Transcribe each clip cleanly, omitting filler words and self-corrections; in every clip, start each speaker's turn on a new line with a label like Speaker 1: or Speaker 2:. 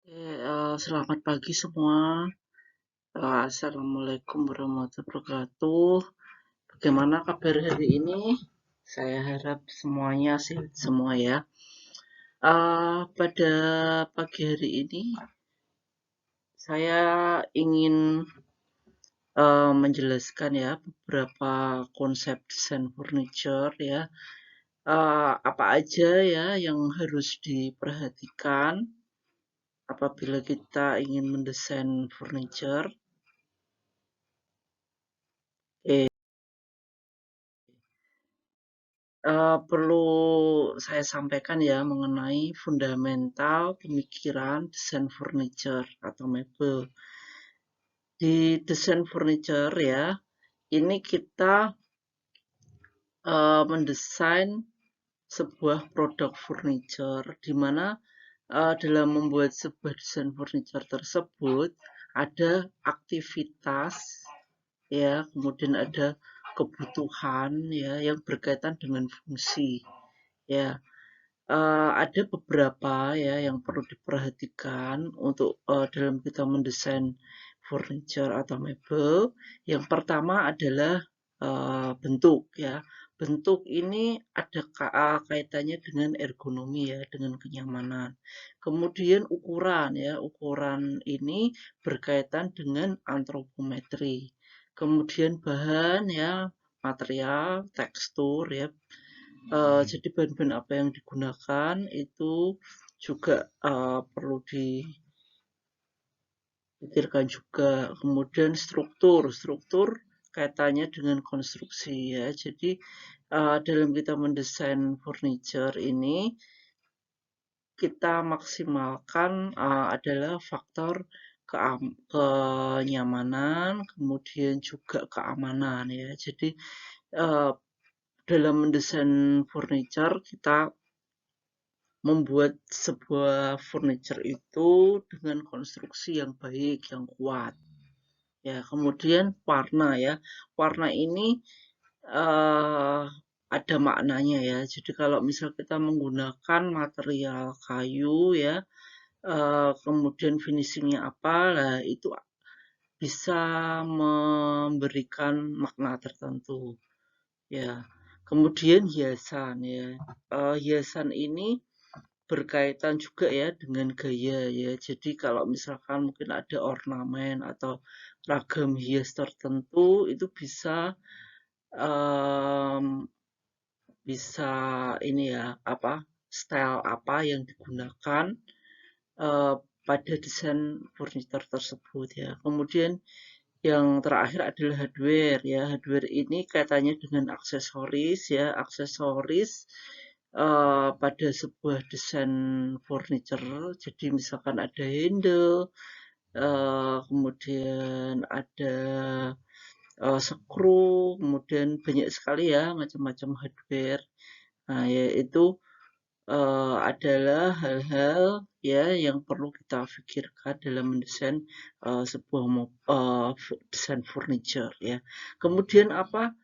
Speaker 1: Selamat pagi semua. Assalamualaikum warahmatullahi wabarakatuh. Bagaimana kabar hari ini? Saya harap semuanya sehat semua ya. Pada pagi hari ini saya ingin menjelaskan ya beberapa konsep desain furniture ya. Apa aja ya yang harus diperhatikan apabila kita ingin mendesain furniture. Eh, Perlu saya sampaikan ya mengenai fundamental pemikiran desain furniture atau mebel. Di desain furniture ya, ini kita mendesain sebuah produk furniture di mana dalam membuat sebuah desain furniture tersebut ada aktivitas ya, kemudian ada kebutuhan ya yang berkaitan dengan fungsi ya. Ada beberapa ya yang perlu diperhatikan untuk dalam kita mendesain furniture atau mebel. Yang pertama adalah bentuk ya. Bentuk ini ada kaitannya dengan ergonomi ya, dengan kenyamanan. Kemudian ukuran ya, ukuran ini berkaitan dengan antropometri. Kemudian bahan ya, material, tekstur ya. Jadi bahan-bahan apa yang digunakan itu juga perlu dipikirkan juga. Kemudian struktur kaitannya dengan konstruksi ya. Jadi dalam kita mendesain furniture ini kita maksimalkan adalah faktor kenyamanan, kemudian juga keamanan ya. Jadi dalam mendesain furniture kita membuat sebuah furniture itu dengan konstruksi yang baik, yang kuat. Ya, kemudian warna ya. Warna ini uh, ada maknanya ya. Jadi kalau misal kita menggunakan material kayu ya, kemudian finishingnya apa, lah itu bisa memberikan makna tertentu. Ya, kemudian hiasan ya. Hiasan ini berkaitan juga ya dengan gaya ya. Jadi kalau misalkan mungkin ada ornamen atau ragam hias tertentu itu um, bisa ini ya apa style apa yang digunakan uh, pada desain furniture tersebut ya. Kemudian yang terakhir adalah hardware ya. Hardware ini kaitannya dengan aksesoris ya. Aksesoris pada sebuah desain furniture. Jadi misalkan ada handle, kemudian ada skru, kemudian banyak sekali ya macam-macam hardware. Nah, yaitu adalah hal-hal ya yang perlu kita pikirkan dalam mendesain sebuah desain furniture ya. Kemudian apa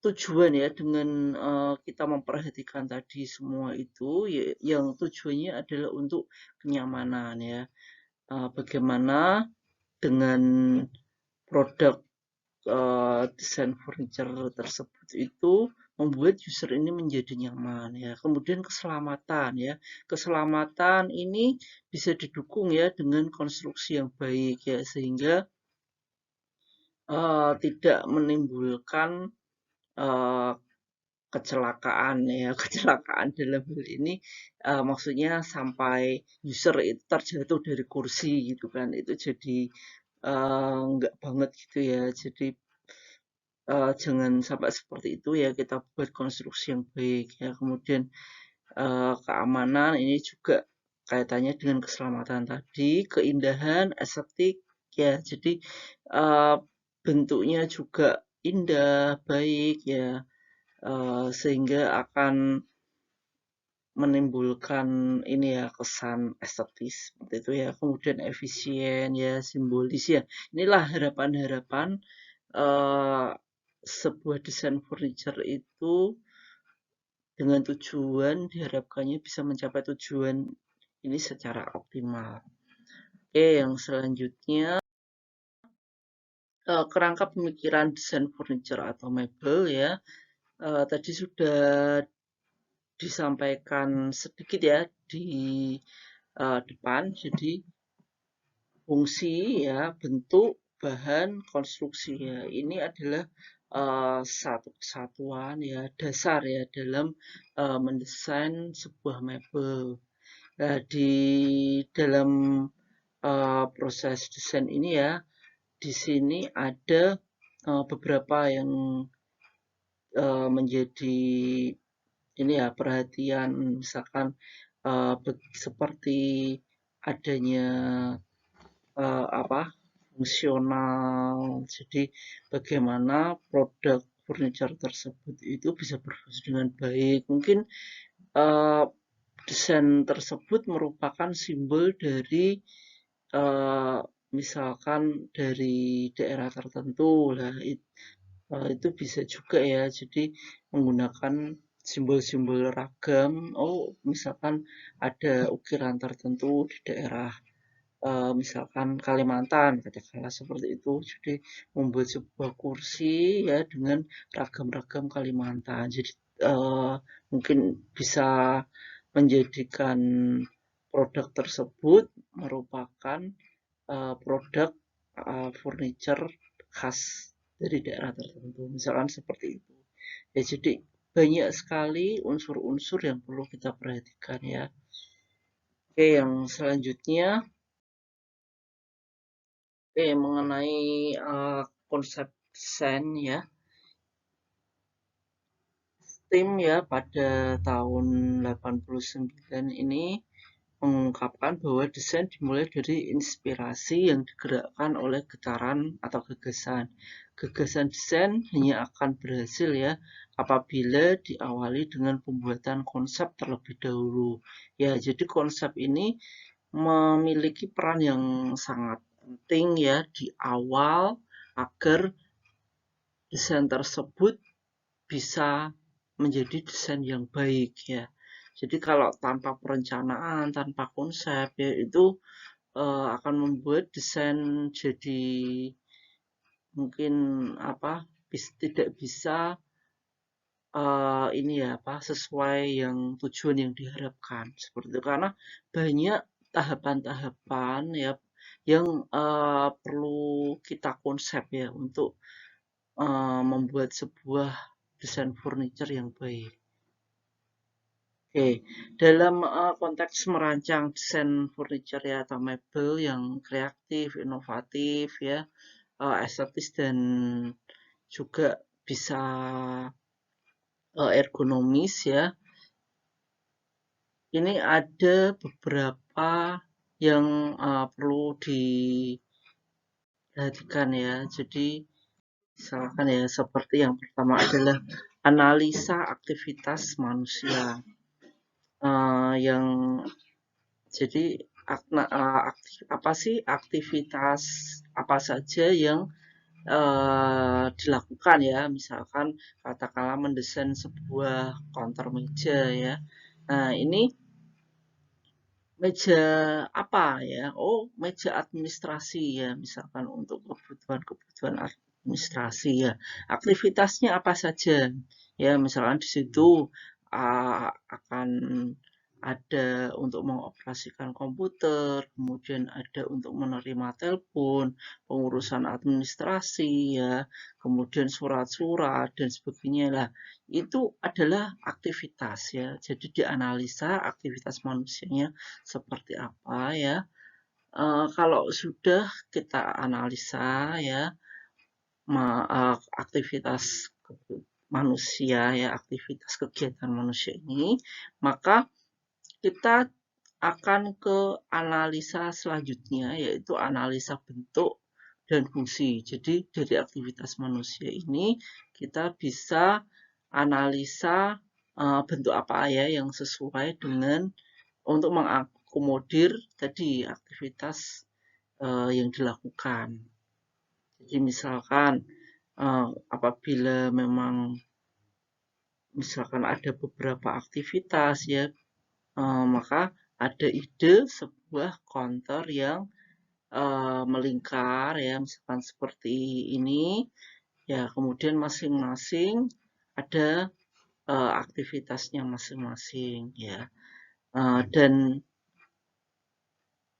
Speaker 1: tujuan ya dengan kita memperhatikan tadi semua itu ya, yang tujuannya adalah untuk kenyamanan ya. Bagaimana dengan produk desain furniture tersebut itu membuat user ini menjadi nyaman ya. Kemudian keselamatan ya. Keselamatan ini bisa didukung ya dengan konstruksi yang baik ya sehingga tidak menimbulkan uh, kecelakaan ya. Kecelakaan dalam hal ini maksudnya sampai user itu terjatuh dari kursi gitu kan. Itu jadi enggak banget gitu ya. Jadi jangan sampai seperti itu ya, kita buat konstruksi yang baik ya. Kemudian keamanan ini juga kaitannya dengan keselamatan tadi, keindahan, estetik ya. Jadi uh, bentuknya juga indah, baik ya, sehingga akan menimbulkan ini ya kesan estetis seperti itu ya. Kemudian efisien ya, simbolis ya. Inilah harapan-harapan uh, sebuah desain furniture itu dengan tujuan diharapkannya bisa mencapai tujuan ini secara optimal. Oke, yang selanjutnya kerangka pemikiran desain furniture atau mebel ya. Tadi sudah disampaikan sedikit ya di depan. Jadi fungsi ya, bentuk, bahan, konstruksi ya. Ini adalah satu kesatuan ya, dasar ya dalam mendesain sebuah mebel. Nah, di dalam proses desain ini ya, di sini ada beberapa yang menjadi ini ya perhatian, misalkan seperti adanya apa fungsional. Jadi bagaimana produk furniture tersebut itu bisa berfungsi dengan baik. Mungkin uh, desain tersebut merupakan simbol dari uh, misalkan dari daerah tertentu lah. Itu bisa juga ya. Jadi menggunakan simbol-simbol ragam. Oh, misalkan ada ukiran tertentu di daerah misalkan Kalimantan, katakanlah seperti itu. Jadi membuat sebuah kursi ya dengan ragam-ragam Kalimantan. Jadi mungkin bisa menjadikan produk tersebut merupakan produk furniture khas dari daerah tertentu. Misalkan seperti itu. Ya, jadi banyak sekali unsur-unsur yang perlu kita perhatikan ya. Oke, yang selanjutnya mengenai konsep desain ya, tim ya pada tahun 89 ini mengungkapkan bahwa desain dimulai dari inspirasi yang digerakkan oleh getaran atau gagasan. Gagasan desain hanya akan berhasil ya apabila diawali dengan pembuatan konsep terlebih dahulu. Ya, jadi konsep ini memiliki peran yang sangat penting ya di awal agar desain tersebut bisa menjadi desain yang baik ya. Jadi kalau tanpa perencanaan, tanpa konsep ya itu akan membuat desain jadi mungkin apa tidak bisa ini ya apa sesuai yang tujuan yang diharapkan seperti itu karena banyak tahapan-tahapan ya yang perlu kita konsep ya untuk membuat sebuah desain furniture yang baik. Oke, dalam konteks merancang desain furniture ya atau mebel yang kreatif, inovatif ya, estetis dan juga bisa ergonomis ya. Ini ada beberapa yang perlu diperhatikan ya. Jadi misalkan ya seperti yang pertama adalah analisa aktivitas manusia. Yang jadi apa sih aktivitas apa saja yang dilakukan ya, misalkan katakanlah mendesain sebuah counter meja ya. Nah, ini meja apa ya? Oh, meja administrasi ya, misalkan untuk kebutuhan-kebutuhan administrasi ya. Aktivitasnya apa saja? Ya, misalkan di situ akan ada untuk mengoperasikan komputer, kemudian ada untuk menerima telepon, pengurusan administrasi ya, kemudian surat-surat dan sebagainya lah. Itu adalah aktivitas ya. Jadi dianalisa aktivitas manusianya seperti apa ya. Kalau sudah kita analisa ya aktivitas manusia ya, aktivitas kegiatan manusia ini, maka kita akan ke analisa selanjutnya yaitu analisa bentuk dan fungsi. Jadi dari aktivitas manusia ini kita bisa analisa bentuk apa ya yang sesuai dengan untuk mengakomodir tadi aktivitas yang dilakukan. Jadi misalkan apabila memang misalkan ada beberapa aktivitas ya maka ada ide sebuah counter yang melingkar ya, misalkan seperti ini ya, kemudian masing-masing ada aktivitasnya masing-masing ya. Dan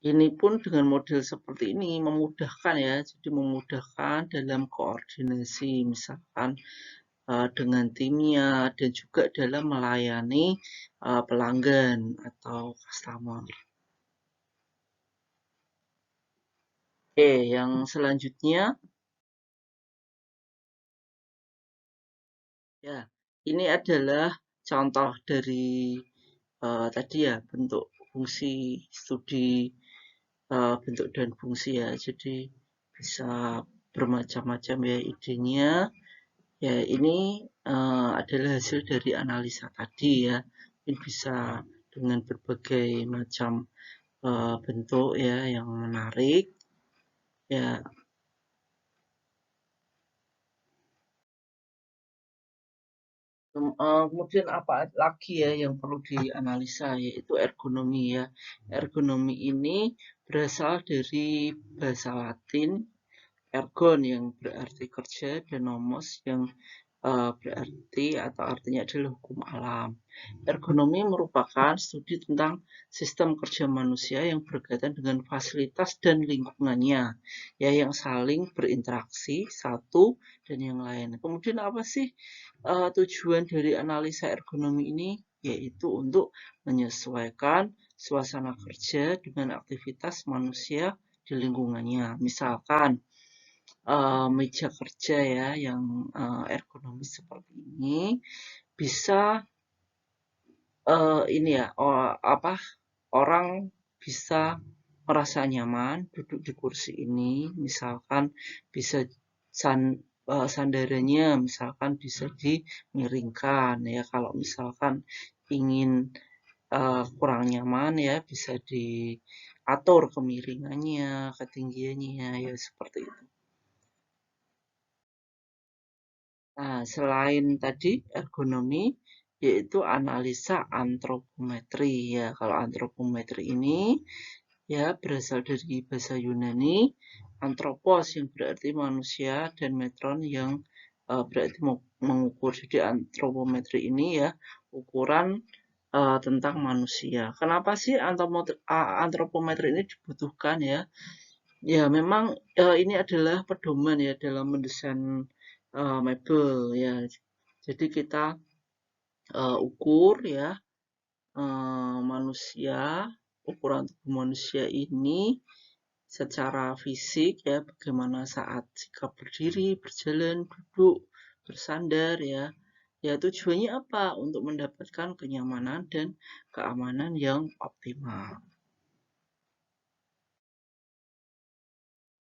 Speaker 1: ini pun dengan model seperti ini memudahkan ya, jadi memudahkan dalam koordinasi misalkan dengan timnya dan juga dalam melayani pelanggan atau customer. Oke, yang selanjutnya ya, ini adalah contoh dari tadi ya bentuk fungsi studi bentuk dan fungsi ya. Jadi bisa bermacam-macam ya idenya. Ya ini adalah hasil dari analisa tadi ya. Ini bisa dengan berbagai macam bentuk ya yang menarik. Ya, kemudian apa lagi ya yang perlu dianalisa yaitu ergonomi ya. Ergonomi ini berasal dari bahasa Latin ergon yang berarti kerja dan nomos yang berarti atau artinya adalah hukum alam. Ergonomi merupakan studi tentang sistem kerja manusia yang berkaitan dengan fasilitas dan lingkungannya, ya yang saling berinteraksi satu dan yang lain. Kemudian apa sih tujuan dari analisa ergonomi ini? Yaitu untuk menyesuaikan suasana kerja dengan aktivitas manusia di lingkungannya. Misalkan meja kerja ya yang ergonomis seperti ini bisa ini ya apa orang bisa merasa nyaman duduk di kursi ini misalkan bisa sandarannya misalkan bisa dimiringkan ya kalau misalkan ingin kurang nyaman ya bisa diatur kemiringannya ketinggiannya ya seperti itu. Nah, selain tadi ergonomi, yaitu analisa antropometri ya. Kalau antropometri ini ya berasal dari bahasa Yunani, anthropos yang berarti manusia dan metron yang berarti mengukur. Jadi antropometri ini ya ukuran tentang manusia. Kenapa sih antropometri ini dibutuhkan ya? Ya, memang ini adalah pedoman ya dalam mendesain mebel ya. Jadi kita ukur ya manusia, ukuran tubuh manusia ini secara fisik ya, bagaimana saat sikap berdiri, berjalan, duduk, bersandar ya. Ya tujuannya apa? Untuk mendapatkan kenyamanan dan keamanan yang optimal.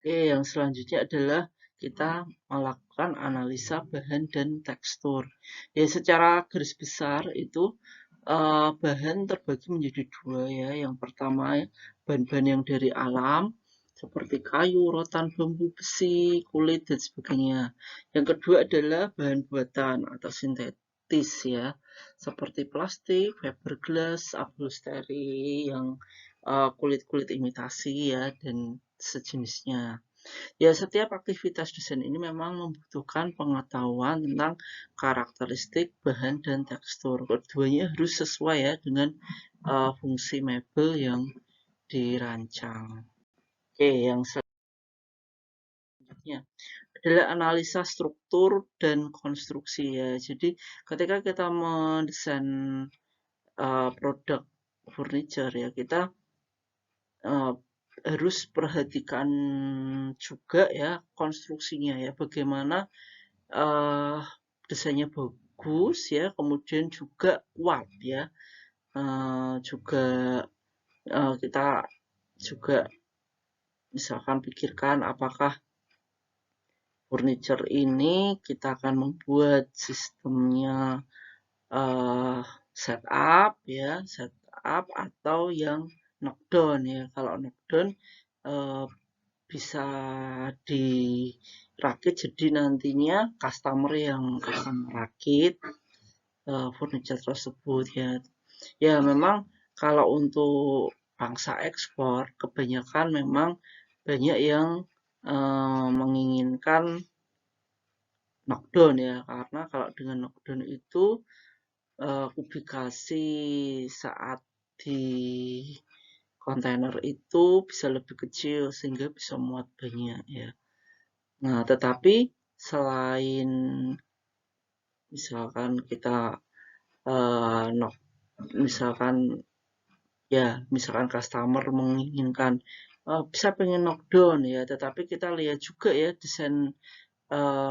Speaker 1: Oke, yang selanjutnya adalah kita melakukan analisa bahan dan tekstur. Ya, secara garis besar itu bahan terbagi menjadi dua ya. Yang pertama bahan-bahan yang dari alam seperti kayu, rotan, bambu, besi, kulit dan sebagainya. Yang kedua adalah bahan buatan atau sintetis ya, seperti plastik, fiberglass, upholstery yang kulit-kulit imitasi ya dan sejenisnya. Ya, setiap aktivitas desain ini memang membutuhkan pengetahuan tentang karakteristik bahan dan tekstur. Keduanya harus sesuai ya dengan fungsi mebel yang dirancang. Oke, yang selanjutnya adalah analisa struktur dan konstruksi ya. Jadi ketika kita mendesain produk furniture ya, kita uh, harus perhatikan juga ya konstruksinya ya, bagaimana desainnya bagus ya, kemudian juga kuat ya, juga kita juga misalkan pikirkan apakah furniture ini kita akan membuat sistemnya uh, setup ya, setup atau yang knockdown ya. Kalau knockdown uh, bisa dirakit jadi nantinya customer yang akan merakit furniture tersebut ya. Ya memang kalau untuk bangsa ekspor kebanyakan memang banyak yang menginginkan knockdown ya, karena kalau dengan knockdown itu kubikasi saat di kontainer itu bisa lebih kecil sehingga bisa muat banyak ya. Nah, tetapi selain misalkan kita knock, misalkan misalkan customer menginginkan bisa pengen knockdown ya, tetapi kita lihat juga ya desain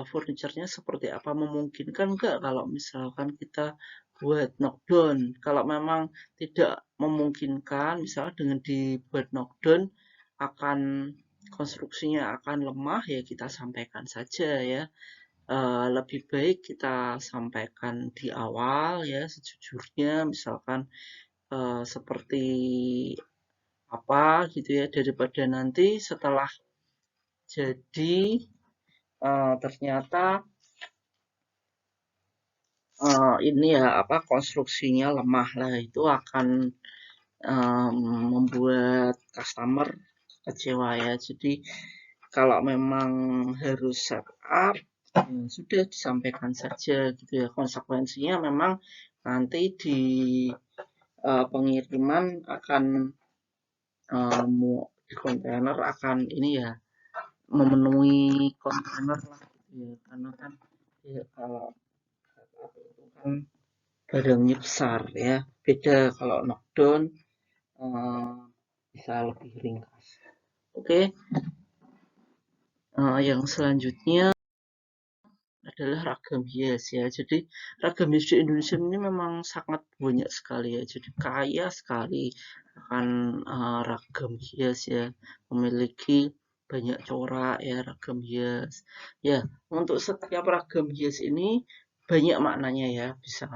Speaker 1: furniturnya seperti apa, memungkinkan nggak kalau misalkan kita buat knockdown. Kalau memang tidak memungkinkan, misalnya dengan dibuat knockdown akan konstruksinya akan lemah ya kita sampaikan saja ya. Lebih baik kita sampaikan di awal ya sejujurnya, misalkan seperti apa gitu ya, daripada nanti setelah jadi ternyata ini ya apa konstruksinya lemah lah, itu akan membuat customer kecewa ya. Jadi kalau memang harus setup sudah disampaikan saja gitu ya, konsekuensinya memang nanti di pengiriman akan di kontainer akan ini ya memenuhi kontainer lah gitu ya, karena kan ya, kalau itu kan barangnya besar ya, beda kalau knockdown bisa lebih ringkas. Oke, yang selanjutnya adalah ragam hias ya. Jadi ragam hias di Indonesia ini memang sangat banyak sekali ya. Jadi kaya sekali akan ragam hias ya. Memiliki banyak corak ya ragam hias. Ya, untuk setiap ragam hias ini banyak maknanya ya. Bisa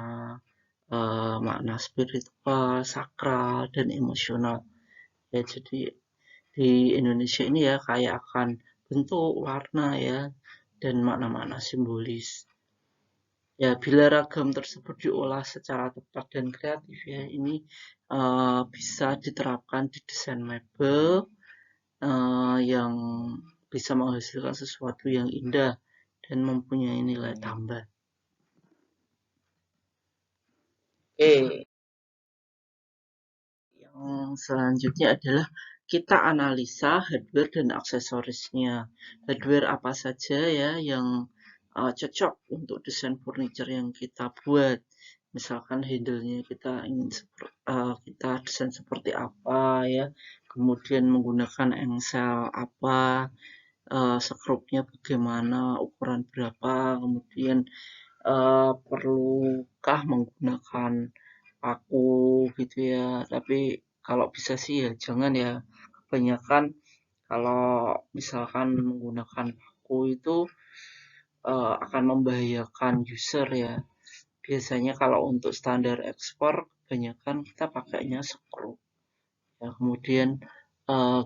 Speaker 1: makna spiritual, sakral, dan emosional. Ya, jadi di Indonesia ini ya kaya akan bentuk, warna ya, dan makna-makna simbolis. Ya, bila ragam tersebut diolah secara tepat dan kreatif ya, ini bisa diterapkan di desain mebel yang bisa menghasilkan sesuatu yang indah dan mempunyai nilai tambah. Oke, yang selanjutnya adalah kita analisa hardware dan aksesorisnya. Hardware apa saja ya yang cocok untuk desain furniture yang kita buat. Misalkan handle-nya kita ingin kita desain seperti apa ya. Kemudian menggunakan engsel apa, skrupnya bagaimana, ukuran berapa, kemudian perlukah menggunakan paku gitu ya. Tapi kalau bisa sih ya jangan ya. Kebanyakan kalau misalkan menggunakan paku itu akan membahayakan user ya. Biasanya kalau untuk standar ekspor kebanyakan kita pakainya skrup. Ya, kemudian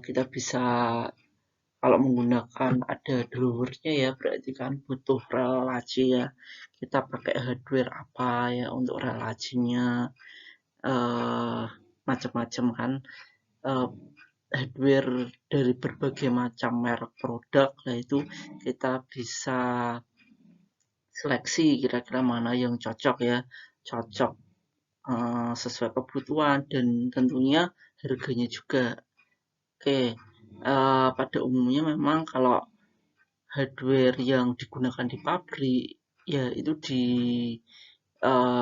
Speaker 1: kita bisa kalau menggunakan ada drawernya ya berarti kan butuh rel laci ya. Kita pakai hardware apa ya untuk rel lacinya, macam-macam kan. Uh, Hardware dari berbagai macam merek produk, nah itu kita bisa seleksi kira-kira mana yang cocok ya, cocok sesuai kebutuhan dan tentunya harganya juga. Oke, pada umumnya memang kalau hardware yang digunakan di pabrik ya itu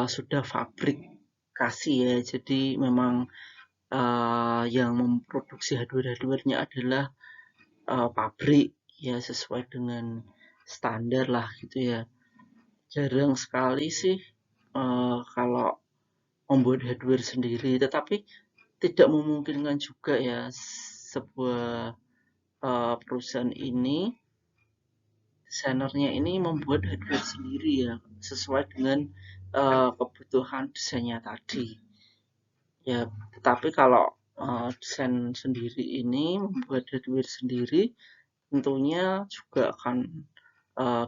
Speaker 1: sudah fabrikasi ya, jadi memang yang memproduksi hardware-hardwarenya adalah pabrik ya sesuai dengan standar lah gitu ya. Jarang sekali sih kalau membuat hardware sendiri, tetapi tidak memungkinkan juga ya sebuah perusahaan ini desainernya ini membuat hardware sendiri ya sesuai dengan kebutuhan desainnya tadi ya. Tetapi kalau desain sendiri ini membuat hardware sendiri tentunya juga akan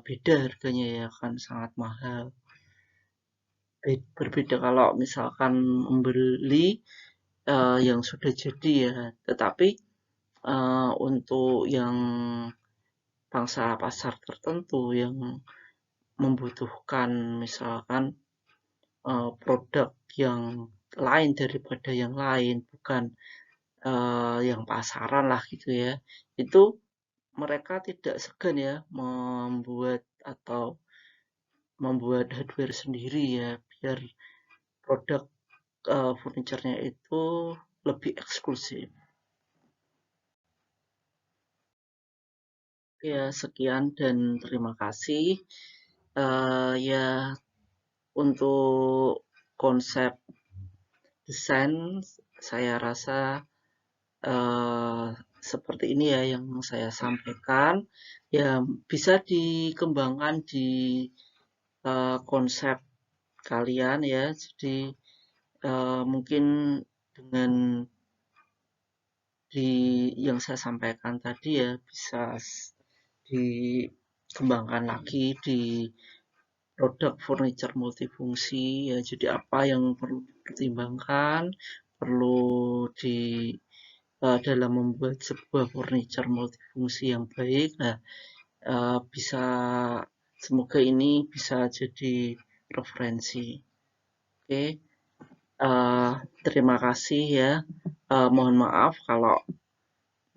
Speaker 1: beda harganya ya, akan sangat mahal. Berbeda kalau misalkan membeli yang sudah jadi ya, tetapi untuk yang pangsa pasar tertentu yang membutuhkan misalkan produk yang lain daripada yang lain, bukan yang pasaran lah gitu ya. Itu mereka tidak segan ya membuat atau membuat hardware sendiri ya, biar produk furniture-nya itu lebih eksklusif. Ya, sekian dan terima kasih. Ya, untuk konsep desain, saya rasa eh, seperti ini ya yang saya sampaikan. Ya, bisa dikembangkan di konsep kalian ya. Jadi mungkin dengan di yang saya sampaikan tadi ya bisa dikembangkan lagi di produk furniture multifungsi ya. Jadi apa yang perlu dipertimbangkan, perlu di dalam membuat sebuah furniture multifungsi yang baik. Nah, bisa semoga ini bisa jadi referensi. Oke, terima kasih ya. Mohon maaf kalau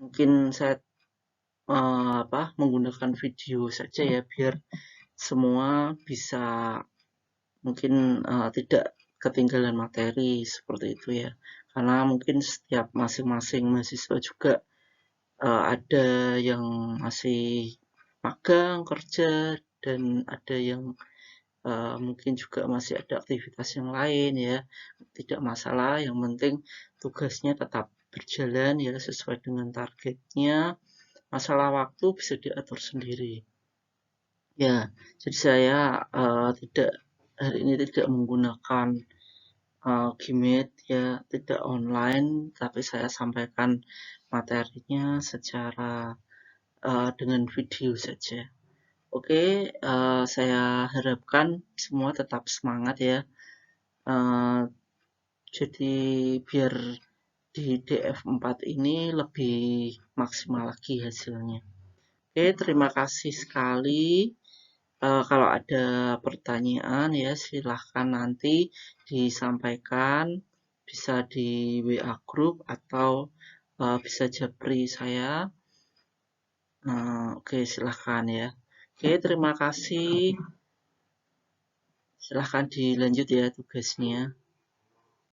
Speaker 1: mungkin saya menggunakan video saja ya biar semua bisa mungkin tidak ketinggalan materi seperti itu ya. Karena mungkin setiap masing-masing mahasiswa juga ada yang masih magang kerja dan ada yang mungkin juga masih ada aktivitas yang lain ya. Tidak masalah, yang penting tugasnya tetap berjalan ya sesuai dengan targetnya. Masalah waktu bisa diatur sendiri. Ya, jadi saya tidak hari ini tidak menggunakan Gmeet ya, tidak online, tapi saya sampaikan materinya secara dengan video saja. Oke, saya harapkan semua tetap semangat ya. Uh, jadi biar di DF4 ini lebih maksimal lagi hasilnya. Oke, terima kasih sekali. Kalau ada pertanyaan ya silahkan nanti disampaikan, bisa di WA group atau bisa japri saya. Oke, silahkan ya. Oke, terima kasih. Silahkan dilanjut ya tugasnya.